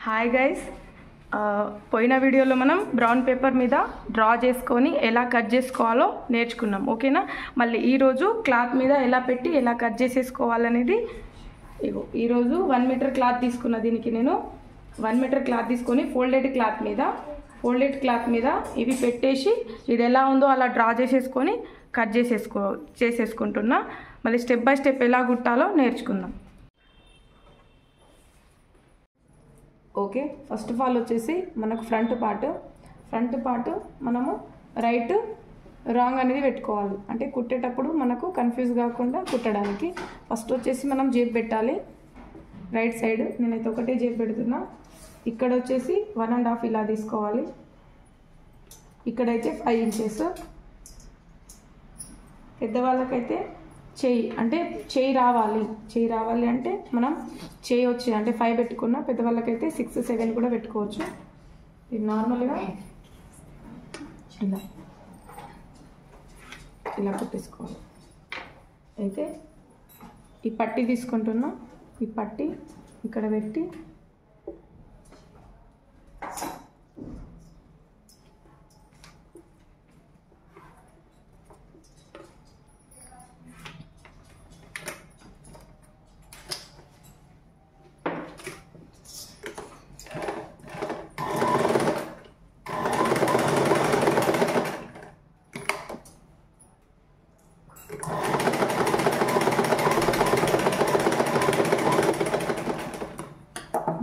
Hi guys, పోయిన వీడియోలో మనం బ్రౌన్ పేపర్ మీద డ్రా చేసుకొని ఎలా కట్ చేసుకోవాలో నేర్చుకున్నాం. ఓకేనా? మళ్ళీ ఈరోజు క్లాత్ మీద ఎలా పెట్టి ఎలా కట్ చేసేసుకోవాలనేది ఈరోజు 1 మీటర్ క్లాత్ తీసుకున్న. దీనికి నేను 1 మీటర్ క్లాత్ తీసుకొని ఫోల్డెడ్ క్లాత్ మీద ఇవి పెట్టేసి ఇది ఎలా ఉందో అలా డ్రా చేసేసుకొని కట్ చేసేసుకుంటున్నా. మళ్ళీ స్టెప్ బై స్టెప్ ఎలా కుట్టాలో నేర్చుకుందాం. ఓకే, ఫస్ట్ ఆఫ్ ఆల్ వచ్చేసి మనకు ఫ్రంట్ పార్ట్ మనము రైట్ రాంగ్ అనేది పెట్టుకోవాలి. అంటే కుట్టేటప్పుడు మనకు కన్ఫ్యూజ్ కాకుండా కుట్టడానికి ఫస్ట్ వచ్చేసి మనం జేబ్ పెట్టాలి. రైట్ సైడ్ నేనైతే ఒకటే జేబ్ పెడుతున్నా. ఇక్కడ వచ్చేసి 1.5 ఇలా తీసుకోవాలి. ఇక్కడైతే 5 ఇంచెస్. పెద్దవాళ్ళకైతే చేయి రావాలి అంటే మనం చేయి వచ్చి అంటే 5 పెట్టుకున్న, పెద్దవాళ్ళకైతే 6, 7 కూడా పెట్టుకోవచ్చు. ఇది నార్మల్గా ఇలా కుట్టేసుకోవాలి. అయితే ఈ పట్టీ తీసుకుంటున్నా. ఈ పట్టీ ఇక్కడ పెట్టి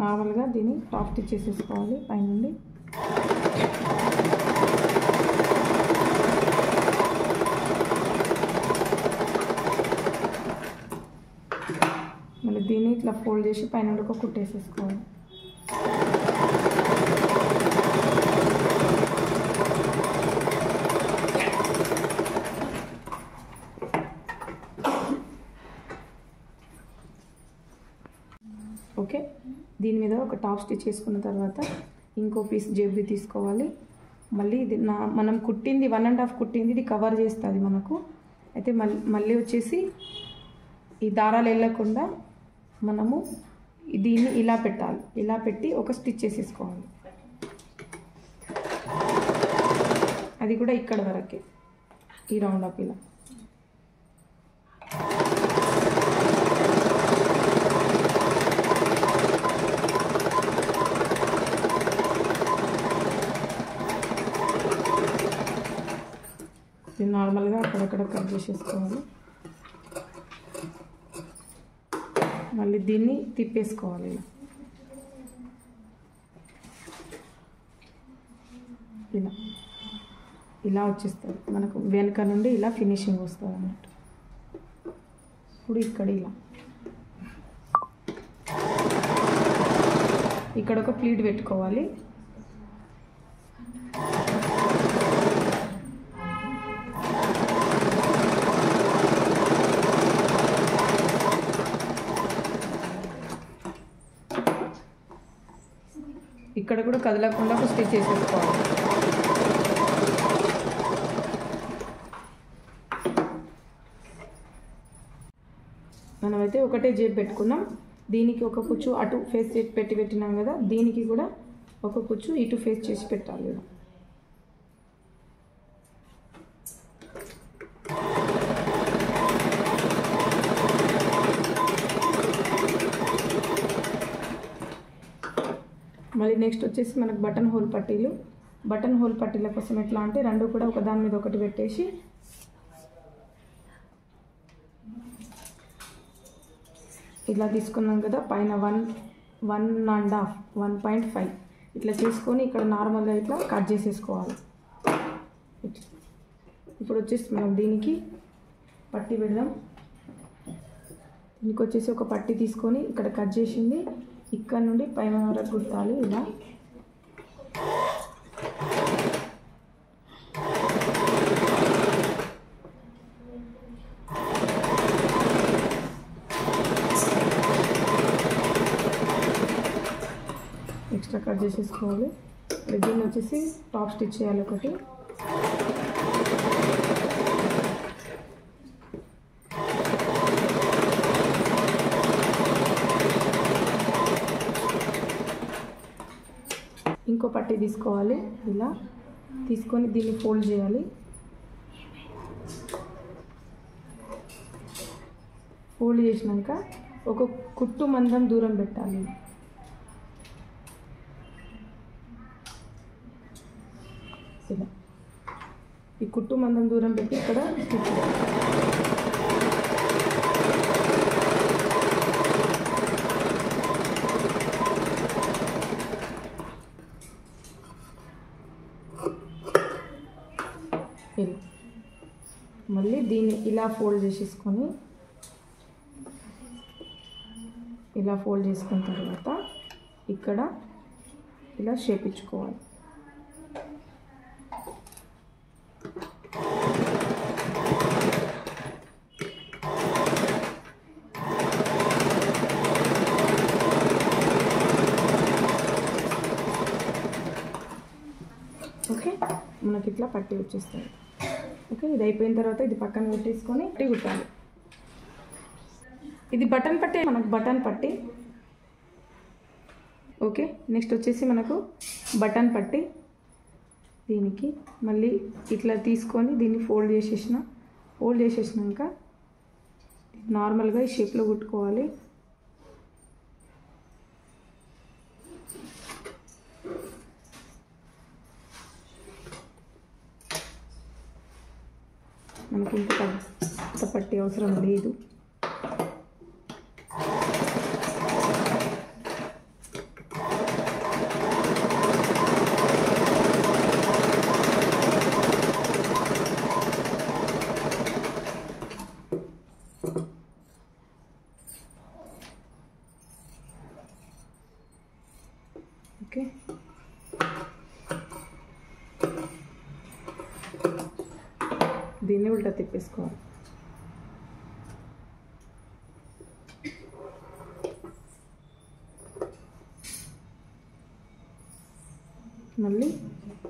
నార్మల్గా దీన్ని టాప్ స్టిచ్ చేసేసుకోవాలి పైనుండి. మళ్ళీ దీన్ని ఇట్లా ఫోల్డ్ చేసి పైనుండి ఒక కుట్టేసేసుకోవాలి. ఓకే, దీని మీద ఒక టాప్ స్టిచ్ చేసుకున్న తర్వాత ఇంకో పీస్ జేబు తీసుకోవాలి. మళ్ళీ ఇది మనం కుట్టింది 1.5 కుట్టింది ఇది కవర్ చేస్తుంది మనకు. అయితే మళ్ళీ వచ్చేసి ఈ దారాలు వెళ్ళకుండా మనము దీన్ని ఇలా పెట్టాలి. ఇలా పెట్టి ఒక స్టిచ్ చేసేసుకోవాలి. అది కూడా ఇక్కడ వరకే, ఈ రౌండ్ అప్ ఇలా. నార్మల్గా అక్కడక్కడ కట్ చేసేసుకోవాలి. మళ్ళీ దీన్ని తిప్పేసుకోవాలి. ఇలా వచ్చేస్తుంది మనకు. వెనుక నుండి ఇలా ఫినిషింగ్ వస్తుంది అన్నట్టు. ఇప్పుడు ఇక్కడ ఇక్కడ ఒక ప్లీట్ పెట్టుకోవాలి. ఇక్కడ కూడా కదలకుండా ఒక స్టిచ్ చేసేసుకోవాలి. మనమైతే ఒకటే జేబు పెట్టుకున్నాం. దీనికి ఒక కుచ్చు అటు ఫేస్ పెట్టినాం కదా, దీనికి కూడా ఒక కుచ్చు ఇటు ఫేస్ చేసి పెట్టాలి. మళ్ళీ నెక్స్ట్ వచ్చేసి మనకు బటన్ హోల్ పట్టీల కోసం ఎట్లా అంటే రెండు కూడా ఒకదాని మీద ఒకటి పెట్టేసి ఇలా తీసుకున్నాం కదా, పైన 1.5 1.5 ఇట్లా చేసుకొని ఇక్కడ నార్మల్గా ఇట్లా కట్ చేసేసుకోవాలి. ఇప్పుడు వచ్చేసి మనం దీనికి పట్టీ పెడదాం. దీనికి వచ్చేసి ఒక పట్టీ తీసుకొని ఇక్కడ కట్ చేసింది ఇక్కడ నుండి పైన వరకు కుట్టాలి. ఇలా ఎక్స్ట్రా కట్ చేసేసుకోవాలి. దీన్ని వచ్చేసి టాప్ స్టిచ్ చేయాలి ఒకటి. ఇంకో పట్టీ తీసుకోవాలి. ఇలా తీసుకొని దీన్ని ఫోల్డ్ చేయాలి. ఫోల్డ్ చేసినాక ఒక కుట్టు మందం దూరం పెట్టాలి. ఇలా ఈ కుట్టు మందం దూరం పెట్టి ఇక్కడ స్టిచ్ ఇలా మళ్ళీ దీన్ని ఇలా ఫోల్డ్ చేసేసుకొని ఇలా ఫోల్డ్ చేసుకున్న తర్వాత ఇక్కడ ఇలా షేప్ ఇచ్చుకోవాలి. ఓకే, మనకి ఇట్లా పట్టి వచ్చేస్తుంది. ఓకే, ఇది అయిపోయిన తర్వాత ఇది పక్కన పెట్టేసుకొని కుట్టాలి. ఇది బటన్ పట్టి, మనకు బటన్ పట్టి. ఓకే, నెక్స్ట్ వచ్చేసి మనకు బటన్ పట్టి. దీనికి మళ్ళీ ఇట్లా తీసుకొని దీన్ని ఫోల్డ్ చేసేసినాక నార్మల్గా ఈ షేప్లో కుట్టుకోవాలి. మనకి ఇంత పట్టి అవసరం లేదు. ఓకే, దీన్ని ఉల్టా తిప్పేసుకోవాలి. మళ్ళీ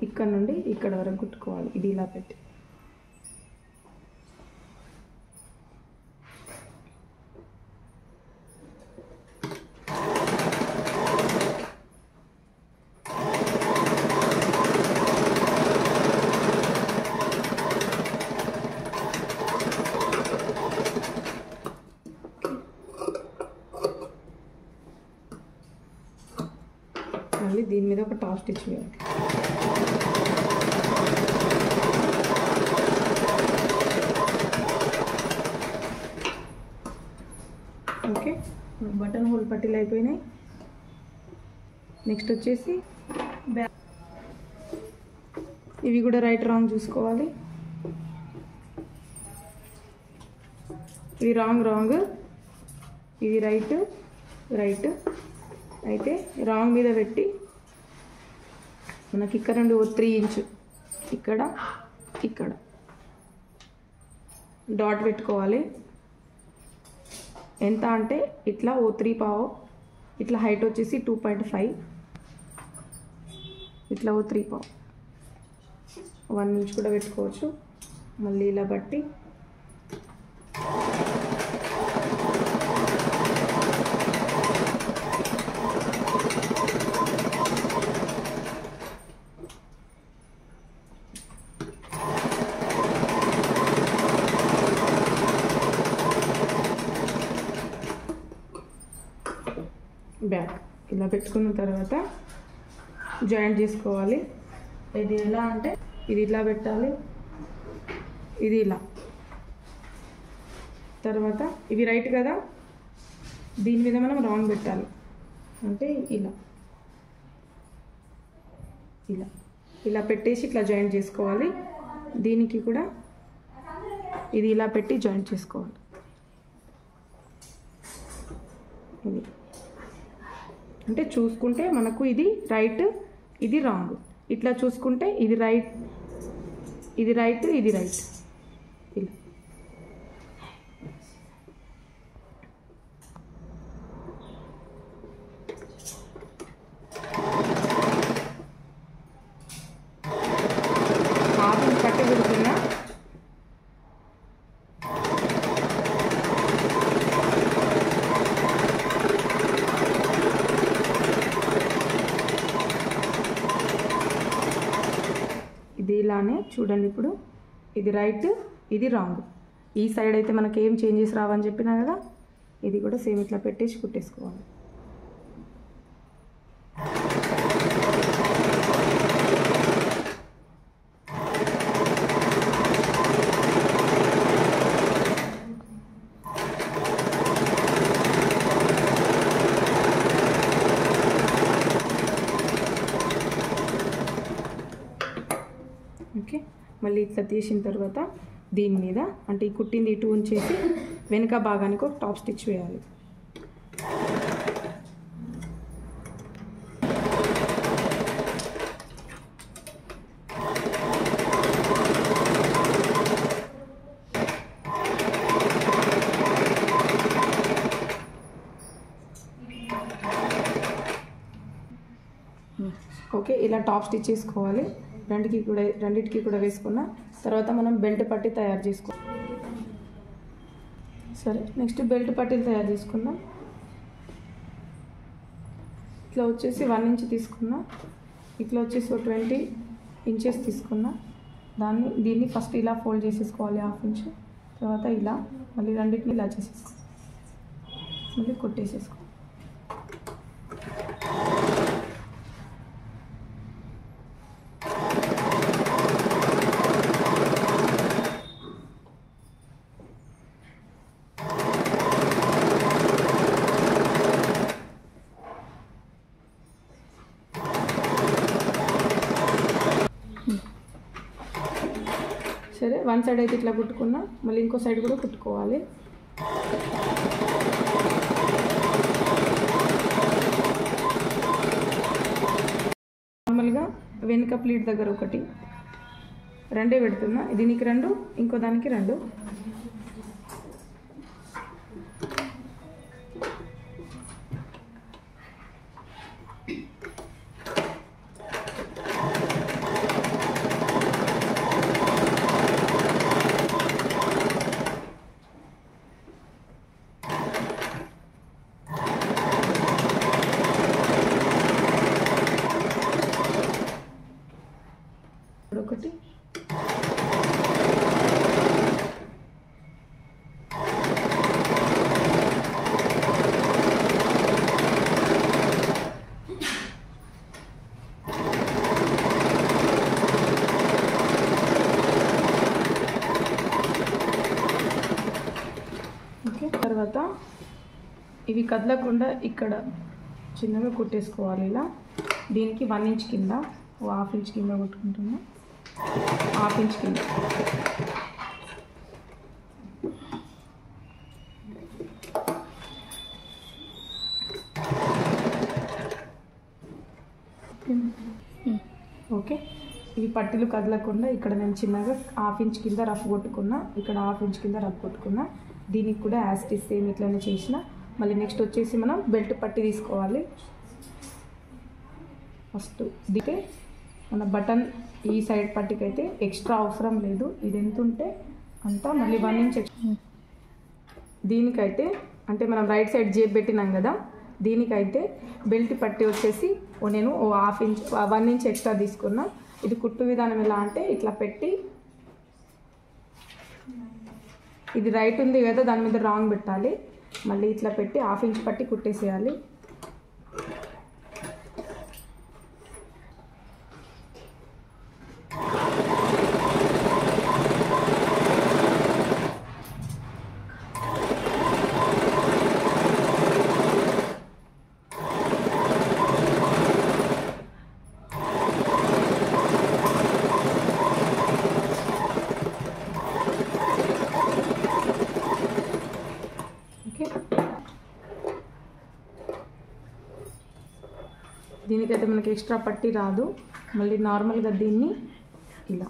ఇక్కడ నుండి ఇక్కడ వరకు కుట్టుకోవాలి. ఇది ఇలా పెట్టి మళ్ళీ దీని మీద ఒక టాప్ స్టిచ్ వేయాలి. ఓకే, బటన్ హోల్ పట్టీలు అయిపోయినాయి. నెక్స్ట్ వచ్చేసి ఇవి కూడా రైట్ రాంగ్ చూసుకోవాలి. ఇవి రాంగ్, ఇది రైట్ అయితే రాంగ్ మీద పెట్టి మనకి ఇక్కడ నుండి 3 ఇంచ్ ఇక్కడ డాట్ పెట్టుకోవాలి. ఎంత అంటే ఇట్లా 3 పావు, ఇట్లా హైట్ వచ్చేసి 2.5, ఇట్లా 3 పావు, 1 ఇంచ్ కూడా పెట్టుకోవచ్చు. మళ్ళీ ఇలా బట్టి బ్యాక్ ఇలా పెట్టుకున్న తర్వాత జాయింట్ చేసుకోవాలి. ఇది ఎలా అంటే ఇది ఇలా పెట్టాలి, ఇది ఇలా. తర్వాత ఇవి రైట్ కదా, దీని మీద మనం రాంగ్ పెట్టాలి. అంటే ఇలా పెట్టేసి ఇట్లా జాయింట్ చేసుకోవాలి. దీనికి కూడా ఇది ఇలా పెట్టి జాయింట్ చేసుకోవాలి. ఇది అంటే చూసుకుంటే మనకు ఇది రైట్, ఇది రాంగ్. ఇట్లా చూసుకుంటే ఇది రైట్, ఇది రైట్. ఇలా హాఫ్ పట్టి పెడుతున్నా. చూడండి. ఇప్పుడు ఇది రైట్, ఇది రాంగ్. ఈ సైడ్ అయితే మనకి ఏం చేంజెస్ రావని చెప్పినా కదా, ఇది కూడా సేమ్ ఇట్లా పెట్టేసి కుట్టేసుకోవాలి. ఓకే, మళ్ళీ ఇట్లా తీసిన తర్వాత దీని మీద అంటే ఈ కుట్టింది ఇటు ఉంచేసి వెనుక భాగానికి ఒక టాప్ స్టిచ్ వేయాలి. ఓకే, ఇలా టాప్ స్టిచ్ చేసుకోవాలి. రెండింటికి కూడా వేసుకున్న తర్వాత మనం బెల్ట్ పట్టి తయారు చేసుకోవాలి. సరే, నెక్స్ట్ బెల్ట్ పట్టీలు తయారు చేసుకుందాం. ఇట్లా వచ్చేసి 1 ఇంచ్ తీసుకున్నా, ఇట్లా వచ్చేసి 20 ఇంచెస్ తీసుకున్నా. దీన్ని ఫస్ట్ ఇలా ఫోల్డ్ చేసేసుకోవాలి 1/2 ఇంచ్. తర్వాత ఇలా మళ్ళీ రెండింటిని ఇలా చేసేసుకోవాలి, మళ్ళీ కొట్టేసేసుకోవాలి. సరే, 1 సైడ్ అయితే ఇట్లా కుట్టుకున్నా, మళ్ళీ ఇంకో సైడ్ కూడా కుట్టుకోవాలి. నార్మల్గా వెనుక ప్లీట్ దగ్గర ఒకటి 2 పెడుతున్నా. దీనికి 2, ఇంకో దానికి 2. ఒకటి ఓకే, తర్వాత ఇవి కదలకుండా ఇక్కడ చిన్నగా కుట్టేసుకోవాలి. ఇలా దీనికి 1 ఇంచ్ కింద, 1/2 ఇంచ్ కింద కొట్టుకుంటున్నా. 1/2 ఇంచ్ కింద ఓకే. ఇవి పట్టీలు కదలకుండా ఇక్కడ నేను చిన్నగా 1/2 ఇంచ్ కింద రఫ్ కొట్టుకున్నా, ఇక్కడ 1/2 ఇంచ్ కింద రఫ్ కొట్టుకున్నా. దీనికి కూడా యాస్టిస్ సేమ్ ఇట్లనే చేసిన. మళ్ళీ నెక్స్ట్ వచ్చేసి మనం బెల్ట్ పట్టి తీసుకోవాలి. ఫస్ట్ దిగే మన బటన్ ఈ సైడ్ పట్టికి అయితే ఎక్స్ట్రా అవసరం లేదు, ఇది ఎంత ఉంటే అంత. మళ్ళీ 1 ఇంచ్ దీనికైతే అంటే మనం రైట్ సైడ్ జేబ్ పెట్టినాం కదా, దీనికైతే బెల్ట్ పట్టి వచ్చేసి నేను 1/2 ఇంచ్ 1 ఇంచ్ ఎక్స్ట్రా తీసుకున్నా. ఇది కుట్టు విధానం ఎలా అంటే ఇట్లా పెట్టి, ఇది రైట్ ఉంది కదా దాని మీద రాంగ్ పెట్టాలి. మళ్ళీ ఇట్లా పెట్టి 1/2 ఇంచ్ పట్టి కుట్టేసేయాలి. దీనికైతే మనకి ఎక్స్ట్రా పట్టి రాదు. మళ్ళీ నార్మల్గా దీన్ని ఇలా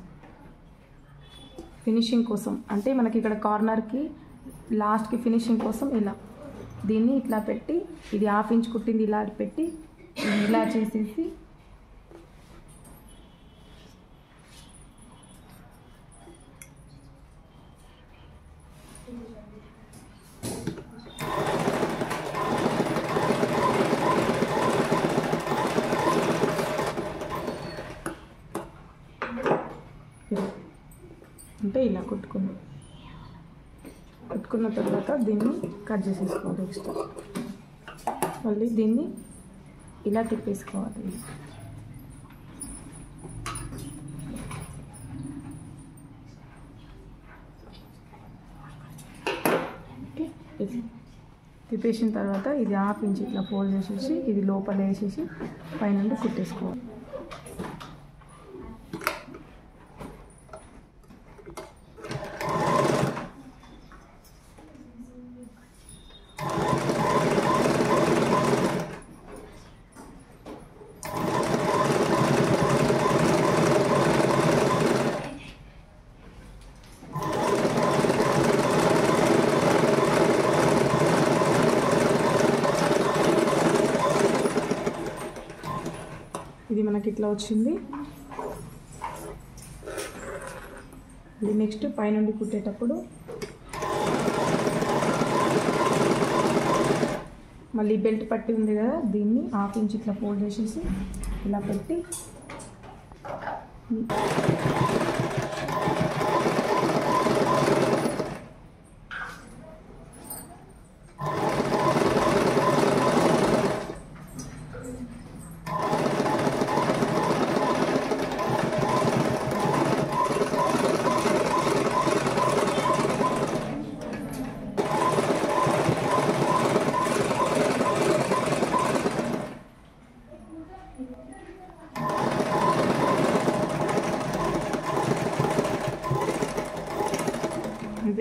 ఫినిషింగ్ కోసం అంటే మనకి ఇక్కడ కార్నర్కి లాస్ట్కి ఫినిషింగ్ కోసం ఇలా దీన్ని ఇట్లా పెట్టి, ఇది 1/2 ఇంచ్ కుట్టింది ఇలా పెట్టి ఇలా చేసేసి ఇలా అంటే ఇలా కుట్టుకున్న తర్వాత దీన్ని కట్ చేసేసుకోవాలి. నెక్స్ట్ మళ్ళీ దీన్ని ఇలా తిప్పేసుకోవాలి. తిప్పేసిన తర్వాత ఇది 1/2 ఇంచ్ ఇట్లా ఫోల్డ్ చేసేసి ఇది లోపల వేసేసి పైనుండి కుట్టేసుకోవాలి. ఇది మనకి ఇట్లా వచ్చింది. ఇది నెక్స్ట్ పైనుండి కుట్టేటప్పుడు మళ్ళీ బెల్ట్ పట్టి ఉంది కదా, దీన్ని 1/2 ఇంచ్ ఇట్లా ఫోల్డ్ చేసేసి ఇలా పెట్టి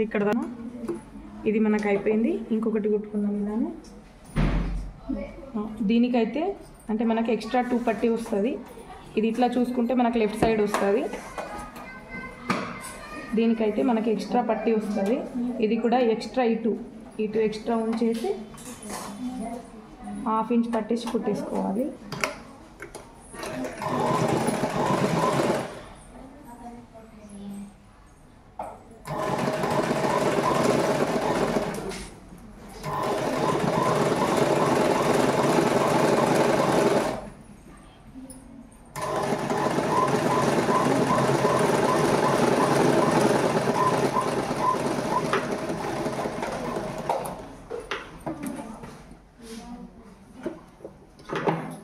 ఇక్కడ ఇది మనకు అయిపోయింది. ఇంకొకటి కుట్టుకుందాం. ఇలానే దీనికైతే అంటే మనకి ఎక్స్ట్రా 2 పట్టి వస్తుంది. ఇది ఇట్లా చూసుకుంటే మనకు లెఫ్ట్ సైడ్ వస్తుంది. దీనికైతే మనకి ఎక్స్ట్రా పట్టి వస్తుంది. ఇది కూడా ఎక్స్ట్రా ఇటు ఎక్స్ట్రా ఉంచేసి 1/2 ఇంచ్ పట్టేసి కుట్టేసుకోవాలి.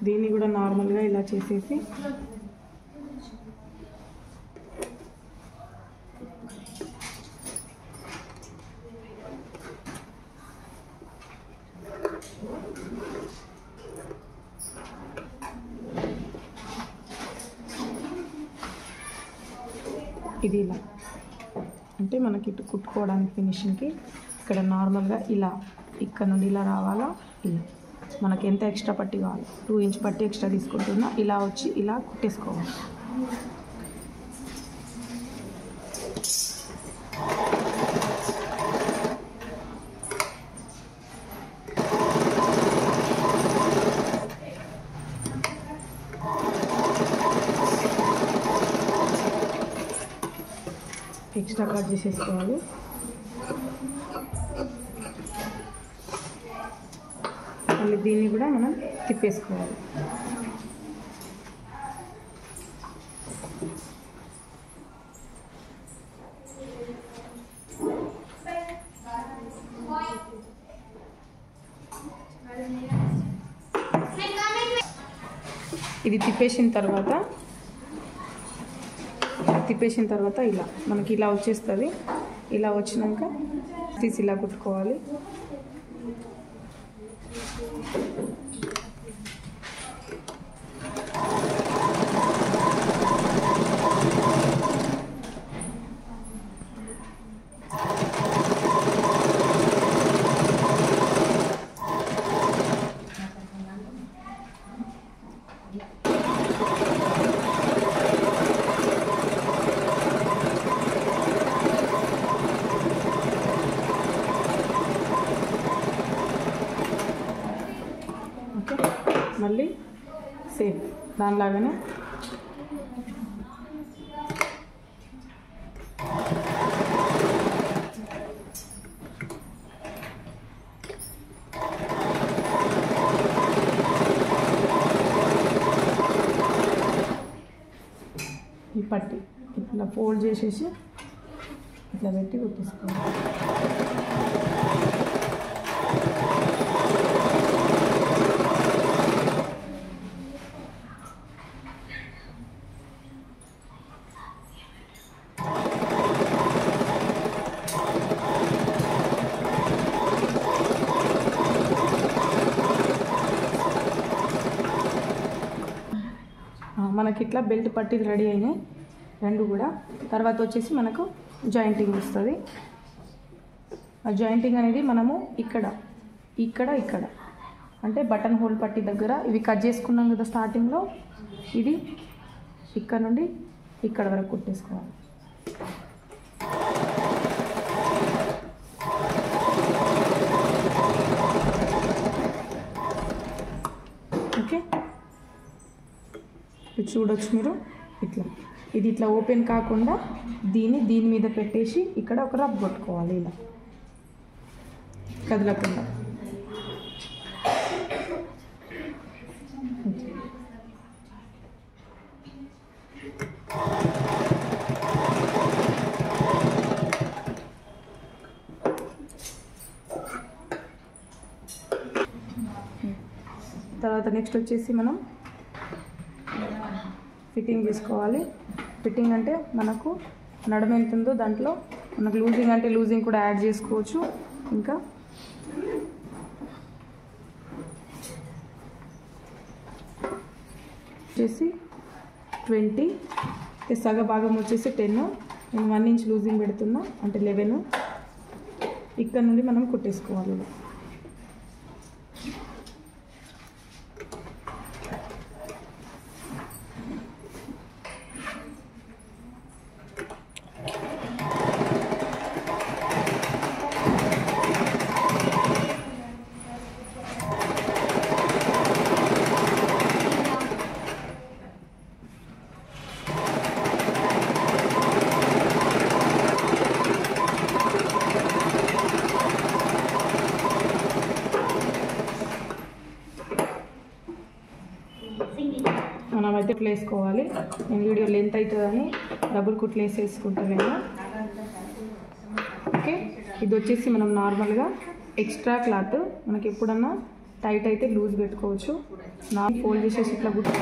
దీన్ని కూడా నార్మల్గా ఇలా చేసేసి ఇది ఇలా అంటే మనకి ఇటు కుట్టుకోవడానికి ఫినిషింగ్కి ఇక్కడ నార్మల్గా ఇలా ఇక్కడ నుండి ఇలా రావాలా. ఇలా మనకి ఎంత ఎక్స్ట్రా పట్టి కావాలి 2 ఇంచ్ పట్టి ఎక్స్ట్రా తీసుకుంటున్నా. ఇలా వచ్చి ఇలా కుట్టేసుకోవాలి. ఎక్స్ట్రా కట్ చేసేసుకోవాలి. మళ్ళీ దీన్ని కూడా మనం తిప్పేసుకోవాలి. ఇది తిప్పేసిన తర్వాత ఇలా మనకి ఇలా వచ్చేస్తుంది. ఇలా వచ్చినాక తీసి ఇలా కుట్టుకోవాలి. మళ్ళీ సేమ్ దానిలాగానే ఈ పట్టి ఇట్లా ఫోల్డ్ చేసేసి ఇట్లా పెట్టి కుట్టేసుకోవాలి. మనకి ఇట్లా బెల్ట్ పట్టీలు రెడీ అయినాయి రెండు కూడా. తర్వాత వచ్చేసి మనకు జాయింటింగ్ వస్తుంది. ఆ జాయింటింగ్ అనేది మనము ఇక్కడ ఇక్కడ ఇక్కడ అంటే బటన్ హోల్ పట్టీ దగ్గర ఇవి కట్ చేసుకున్నాం కదా స్టార్టింగ్లో, ఇది ఇక్కడ నుండి ఇక్కడ వరకు కుట్టేసుకోవాలి. ఓకే, ఇది చూడొచ్చు మీరు. ఇట్లా ఇది ఇట్లా ఓపెన్ కాకుండా దీని మీద పెట్టేసి ఇక్కడ ఒక రబ్ కొట్టుకోవాలి ఇలా కదలకుండా. తర్వాత నెక్స్ట్ వచ్చేసి మనం ఫిట్టింగ్ చేసుకోవాలి. ఫిట్టింగ్ అంటే మనకు నడుము ఎంత ఉందో దాంట్లో మనకు లూజింగ్ అంటే లూజింగ్ కూడా యాడ్ చేసుకోవచ్చు. ఇంకా వచ్చేసి 20, సగ భాగం వచ్చేసి 10, నేను 1 ఇంచ్ లూజింగ్ పెడుతున్నా అంటే 11. ఇక్కడ నుండి మనం కుట్టేసుకోవాలి. మనమైతే కుట్లు వేసుకోవాలి. నేను వీడియో లెంత్ అవుతుందని డబుల్ కుట్లు వేసేసుకుంటాను. ఓకే, ఇది వచ్చేసి మనం నార్మల్గా ఎక్స్ట్రా క్లాత్ మనకి ఎప్పుడన్నా టైట్ అయితే లూజ్ పెట్టుకోవచ్చు. ఫోల్డ్ చేసేసి ఇట్లా కుట్టు.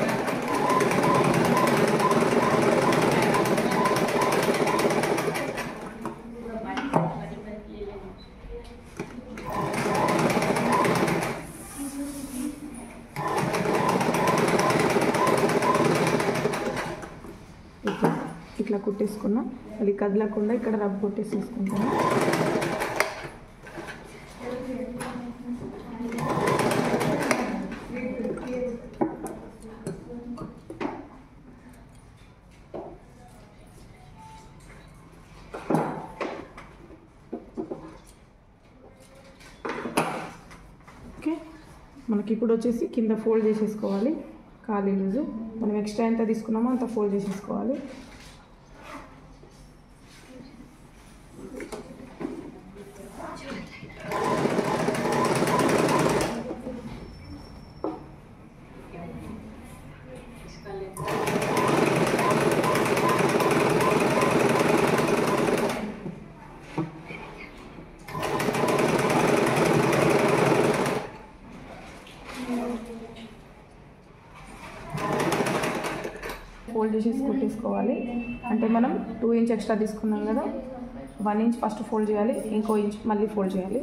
ఇట్లా కుట్టేసుకున్నా, అది కదలకుండా ఇక్కడ రబ్ కొట్టేసేసుకుంటాను. ఓకే, మనకి ఇప్పుడు వచ్చేసి కింద ఫోల్డ్ చేసేసుకోవాలి. ఖాళీ లూజు మనం ఎక్స్ట్రా ఎంత తీసుకున్నామో అంత ఫోల్డ్ చేసేసుకోవాలి. ఫోల్డ్ చేసేసి కుట్టేసుకోవాలి. అంటే మనం 2 ఇంచ్ ఎక్స్ట్రా తీసుకున్నాం కదా, 1 ఇంచ్ ఫస్ట్ ఫోల్డ్ చేయాలి, ఇంకో ఇంచ్ మళ్ళీ ఫోల్డ్ చేయాలి.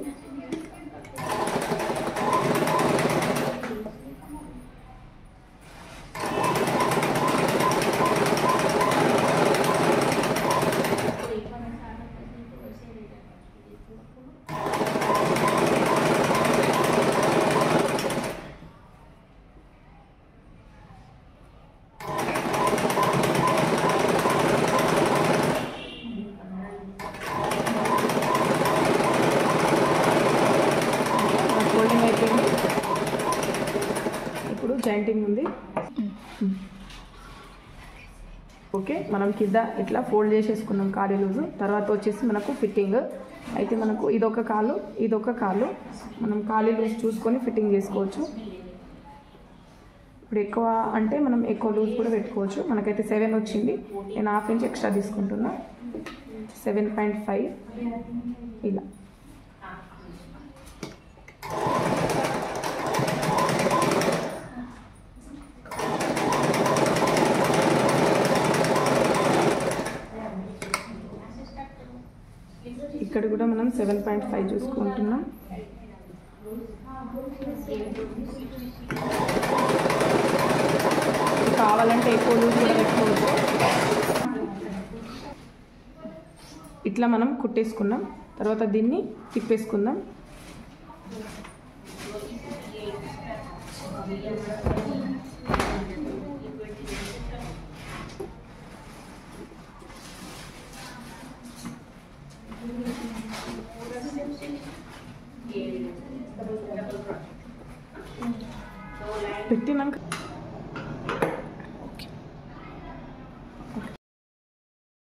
ఇప్పుడు జాయింటింగ్ ఉంది. ఓకే, మనం కింద ఇట్లా ఫోల్డ్ చేసేసుకున్నాం ఖాళీ లూజు. తర్వాత వచ్చేసి మనకు ఫిట్టింగ్ అయితే మనకు ఇదొక కాలు మనం ఖాళీ లూజ్ చూసుకొని ఫిట్టింగ్ చేసుకోవచ్చు. ఇప్పుడు ఎక్కువ అంటే మనం ఎక్కువ లూజ్ కూడా పెట్టుకోవచ్చు. మనకైతే 7 వచ్చింది, నేను 1/2 ఇంచ్ ఎక్స్ట్రా తీసుకుంటున్నా. 7.5 ఇలా. ఇక్కడ కూడా మనం 7.5 చూసుకుంటున్నాం. కావాలంటే ఎక్కువ లూజ్ కూడా పెట్టుకోవచ్చు. ఇట్లా మనం కుట్టేసుకున్నాం. తర్వాత దీన్ని తిప్పేసుకుందాం. పెట్టినాక